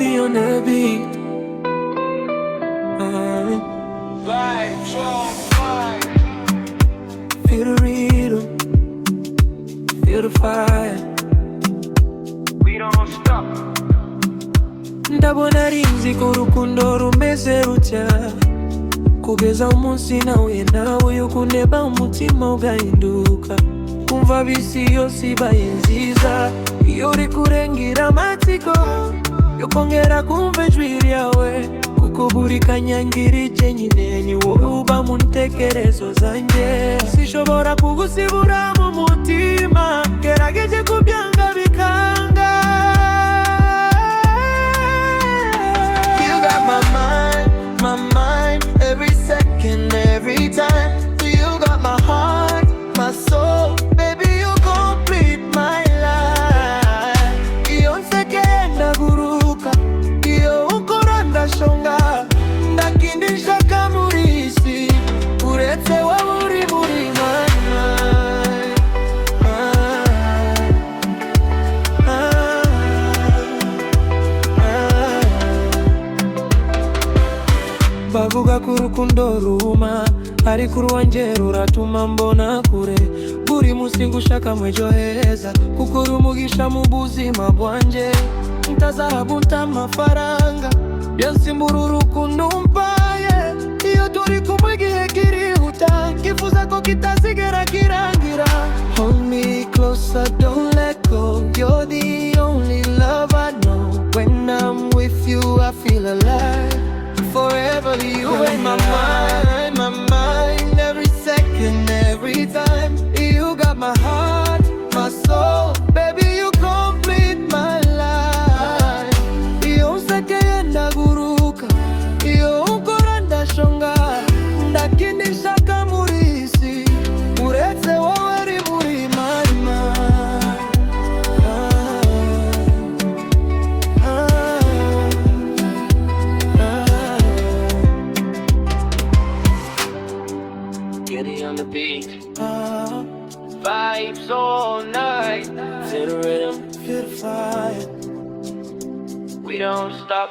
melody on the beat. Feel the rhythm, feel the fire. We don't stop. Ndabona rinzi kurukundo rumeze rutya, kugeza umunsi nawe nawe ukuneba umutima ugahinduka, kumva bisi yose ibaye nziza iyo uri kurengera amatsiko yo kongera kumva ijwi ryawe, kuko buri kanya ngirije nyine ni wowe uba mu ntekerezo zanjye. Sinshobora kugusibura mu mutima, gerageje kubyanga bikanga. You got my mind, every second, every time. You got my heart, my soul, baby you complete my life. Iyo nsekenda guruka, iyo ukora ndashonga, ndakindisha kamurisi, uretse wowe uri muri my mind. Bavuga ko urukundo ruma, ariko uruwanjye ruratuma mbona kure. Buri munsi ngushaka mwejo heza, kuko uri umugisha mu buzima bwanjye. Ntazahabu ntamafaranga byansimbura urukundo mpaye, iyo turi kumwe igihe kirihuta, nkifuza ko kitazigera kirangira. Hold me closer, don't let go, you're the only love I know. When I'm with you I feel alive, forever you in my mind, every second, every time. You got my heart, my soul, baby you complete my life. Iyo nsekenda guruka, iyo ukora ndashonga, ndakindisha kamurisi, uretse wowe uri muri my mind. Getting on the beat. Vibes all night. Feel the rhythm, feel the fire. We don't stop.